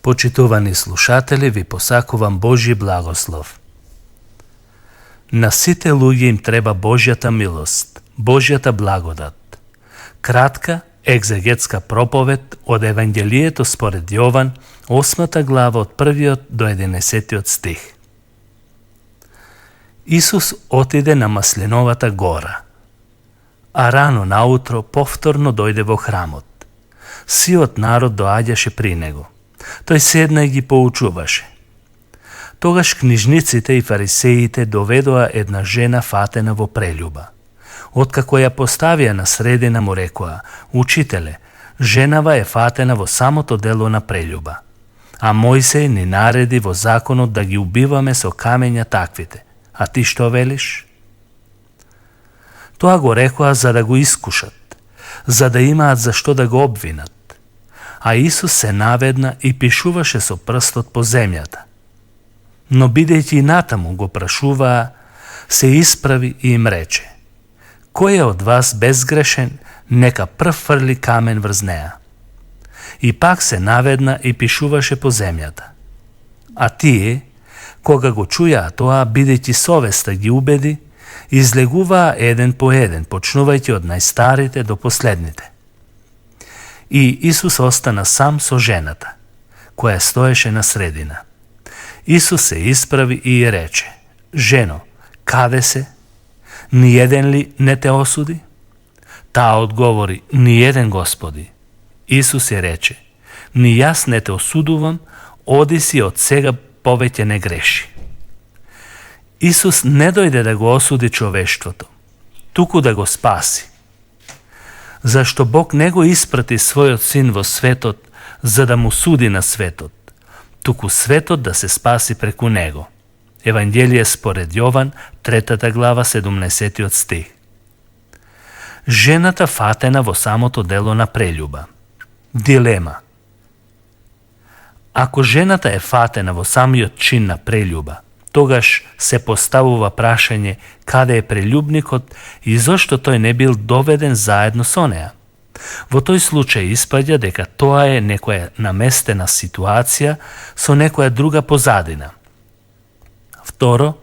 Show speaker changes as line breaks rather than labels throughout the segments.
Почитувани слушатели, ви посакувам Божји благослов. На сите луѓе им треба Божјата милост, Божјата благодат. Кратка екзегетска проповед од Евангелието според Јован, 8 глава од 1 до 11 стих. Исус отиде на Масленовата гора, а рано наутро повторно дојде во храмот. Сиот народ доаѓаше при него. Тој седна и ги поучуваше. Тогаш книжниците и фарисеите доведоа една жена фатена во прелюба. Откако ја поставија на средина, му рекоа: Учителе, женава е фатена во самото дело на прелюба. А Мојсеј ни нареди во законот да ги убиваме со камења таквите. А ти што велиш? Тоа го рекоа за да го искушат, за да имаат за што да го обвинат. А Исус се наведна и пишуваше со прстот по земјата. Но бидејќи и натаму го прашуваа, се исправи и им рече: Кој е од вас безгрешен, нека прв фрли камен врз неа. И пак се наведна и пишуваше по земјата. А тие, кога го чуја тоа, бидејќи совеста ги убеди, излегуваа еден по еден, почнувајќи од најстарите до последните. И Исус остана сам со жената, која стоеше на средина. Исус се исправи и ја рече: Жено, каде се? Ниеден ли не те осуди? Таа одговори: Ниеден, Господи. Исус ја рече: Ни јас не те осудувам, оди си од сега повеќе не греши. Исус не дојде да го осуди човештвото, туку да го спаси. Зашто Бог не го испрати својот син во светот за да му суди на светот, туку светот да се спаси преку него. Евангелие според Јован, 3 глава, 17 стих. Жената фатена во самото дело на прелюба. Дилема. Ако жената е фатена во самиот чин на прелюба, тогаш се поставува прашање каде е прелюбникот и зошто тој не бил доведен заедно со неа. Во тој случај испаѓа дека тоа е некоја наместена ситуација со некоја друга позадина. Второ,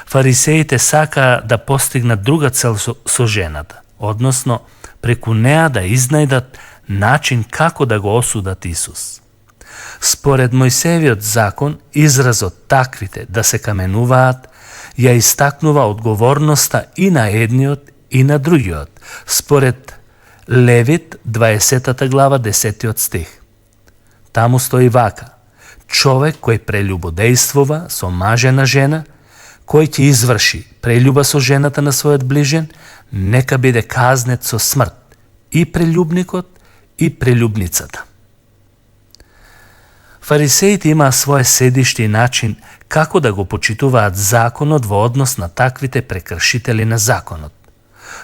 фарисеите сакаа да постигнат друга цел со жената, односно преку неа да изнајдат начин како да го осудат Исус. Според Мојсеевиот закон, изразот таквите да се каменуваат ја истакнува одговорноста и на едниот и на другиот, според Левит 20 глава 10 стих. Таму стои вака: човек кој прелюбодејствува со мажена жена, кој ќе изврши прелюба со жената на својот ближен, нека биде казнет со смрт, и прелюбникот и прелюбницата. Фарисеите имаа свое седиште и начин како да го почитуваат законот во однос на таквите прекршители на законот.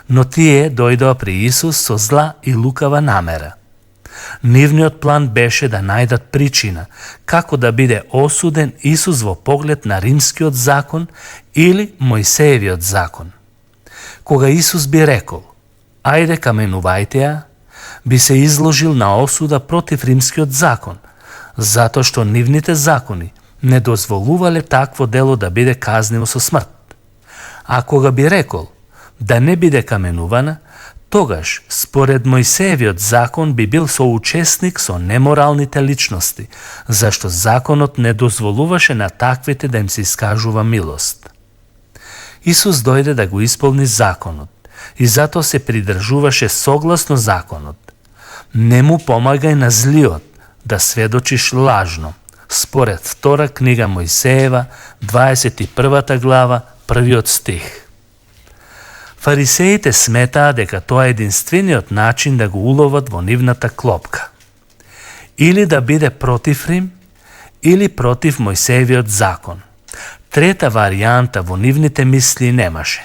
Но тие дојдоа при Исус со зла и лукава намера. Нивниот план беше да најдат причина како да биде осуден Исус во поглед на римскиот закон или Мојсеевиот закон. Кога Исус би рекол: Ајде каменувајте ја, би се изложил на осуда против римскиот закон, затоа што нивните закони не дозволувале такво дело да биде казниво со смрт. А кога би рекол да не биде каменувана, тогаш, според Мојсеевиот закон, би бил соучесник со неморалните личности, зашто законот не дозволуваше на таквите да им се искажува милост. Исус дојде да го исполни законот и затоа се придржуваше согласно законот. Не му помагај на злиот да сведочиш лажно, според втора книга Мојсеева, 21 глава, 1 стих. Фарисеите сметаа дека тоа е единствениот начин да го уловат во нивната клопка. Или да биде против Рим, или против Мојсеевиот закон. Трета варијанта во нивните мисли немаше.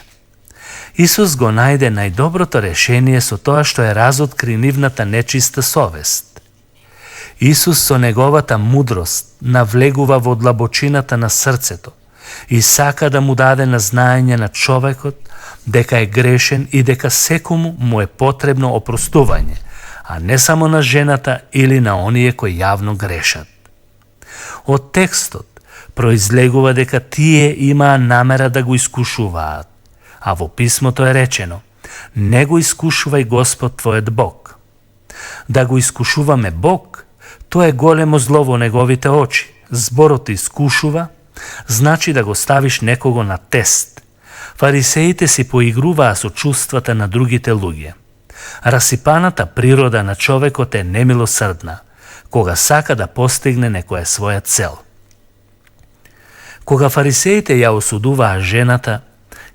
Исус го најде најдоброто решение со тоа што е разоткри нивната нечиста совест. Исус со неговата мудрост навлегува во длабочината на срцето и сака да му даде на знаење на човекот дека е грешен и дека секому му е потребно опростување, а не само на жената или на оние кои јавно грешат. Од текстот произлегува дека тие имаа намера да го искушуваат, а во писмото е речено: не го искушувај Господ твојот Бог. Да го искушуваме Бог, тоа е големо зло во неговите очи. Зборот искушува значи да го ставиш некого на тест. Фарисеите си поигруваа со чувствата на другите луѓе. Расипаната природа на човекот е немилосрдна, кога сака да постигне некоја своја цел. Кога фарисеите ја осудуваа жената,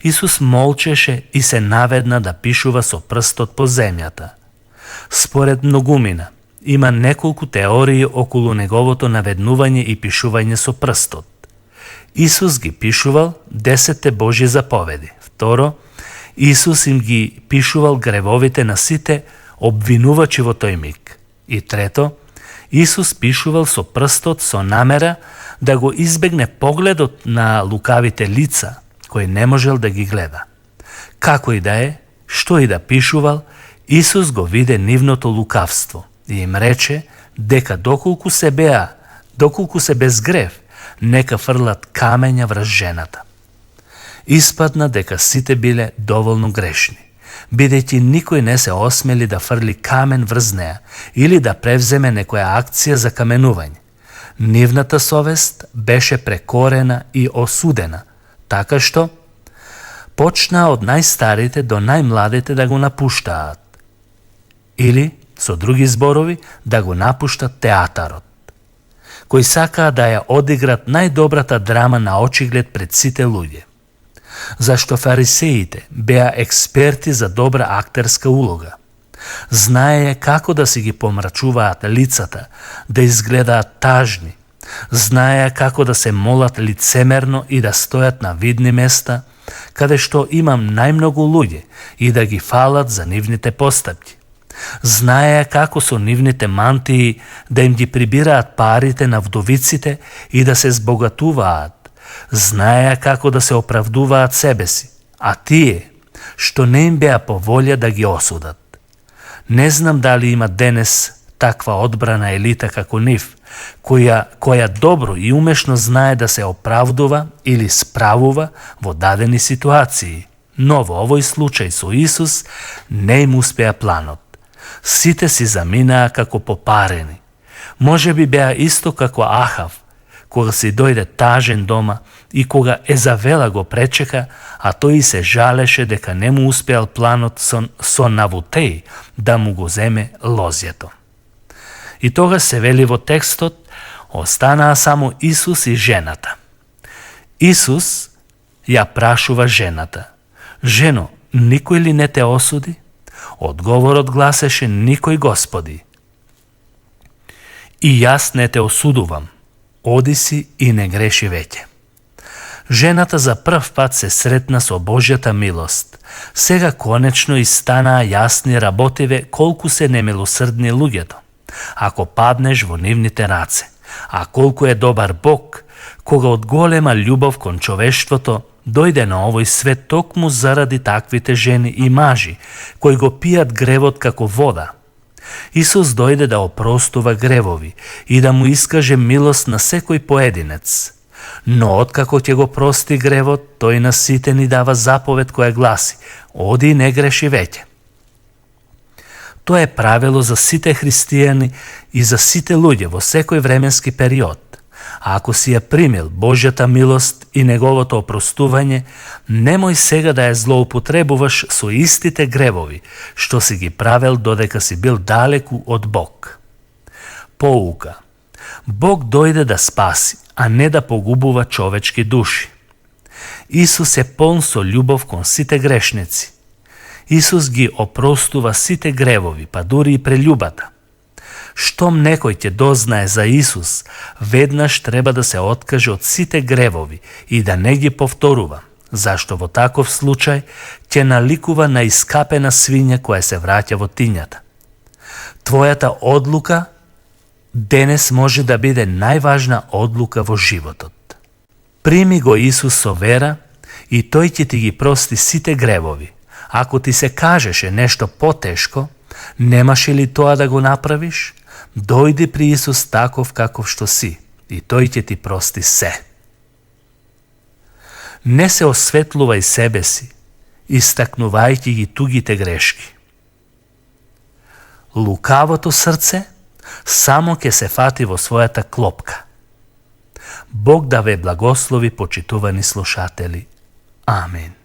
Исус молчеше и се наведна да пишува со прстот по земјата. Според многумина, има неколку теории околу неговото наведнување и пишување со прстот. Исус ги пишувал 10 Божји заповеди. Второ, Исус им ги пишувал гревовите на сите обвинувачи во тој миг. И трето, Исус пишувал со прстот со намера да го избегне погледот на лукавите лица, кој не можел да ги гледа. Како и да е, што и да пишувал, Исус го виде нивното лукавство и им рече дека доколку се без грев, нека фрлат камења врз жената. Испадна дека сите биле доволно грешни, бидејќи никој не се осмели да фрли камен врз неа или да превземе некоја акција за каменување. Нивната совест беше прекорена и осудена, така што почнаа од најстарите до најмладите да го напуштаат. Или, со други зборови, да го напуштат театарот, кои сакаа да ја одиграт најдобрата драма на очиглед пред сите луѓе. Зашто фарисеите беа експерти за добра актерска улога. Знаеја како да си ги помрачуваат лицата, да изгледаат тажни. Знаеја како да се молат лицемерно и да стојат на видни места, каде што имам најмногу луѓе, и да ги фалат за нивните постапки. Знаеја како со нивните мантии да им ги прибираат парите на вдовиците и да се збогатуваат. Знаеја како да се оправдуваат себе си, а тие, што не им беа по волја да ги осудат. Не знам дали има денес таква одбрана елита како нив, која добро и умешно знае да се оправдува или справува во дадени ситуации, но во овој случај со Исус не им успеа планот. Сите си заминаа како попарени. Може би беа исто како Ахав, кога си дојде тажен дома и кога Езавела го пречека, а тој се жалеше дека не му успеал планот со Навутеј да му го земе лозјето. И тогаш се вели во текстот, останаа само Исус и жената. Исус ја прашува жената: жено, никој ли не те осуди? Одговорот гласеше: никој, Господи. И јас не те осудувам, оди си и не греши веќе. Жената за прв пат се сретна со Божјата милост. Сега конечно и станаа јасни работиве колку се немилосрдни луѓето, ако паднеш во нивните раце, а колку е добар Бог, кога од голема љубов кон човештвото дојде на овој свет токму заради таквите жени и мажи, кои го пијат гревот како вода. Исус дојде да опростува гревови и да му искаже милост на секој поединец. Но откако ќе го прости гревот, тој на сите ни дава заповед која гласи: оди и не греши веќе. Тоа е правило за сите христијани и за сите луѓе во секој временски период. А ако си ја примил Божјата милост и неговото опростување, немој сега да ја злоупотребуваш со истите гревови, што си ги правел додека си бил далеку од Бог. Поука. Бог дојде да спаси, а не да погубува човечки души. Исус е полн со љубов кон сите грешници. Исус ги опростува сите гревови, па дури и прелюбата. Штом некој ќе дознае за Исус, веднаш треба да се откаже од сите гревови и да не ги повторува, зашто во таков случај ќе наликува на искапена свиња која се враќа во тињата. Твојата одлука денес може да биде најважна одлука во животот. Прими го Исус со вера и тој ќе ти ги прости сите гревови. Ако ти се кажеше нешто потешко, немаше ли тоа да го направиш? Дојди при Исус таков каков што си и тој ќе ти прости се. Не се осветлувај себе си, истакнувајќи ги тугите грешки. Лукавото срце само ќе се фати во својата клопка. Бог да ве благослови, почитувани слушатели. Амин.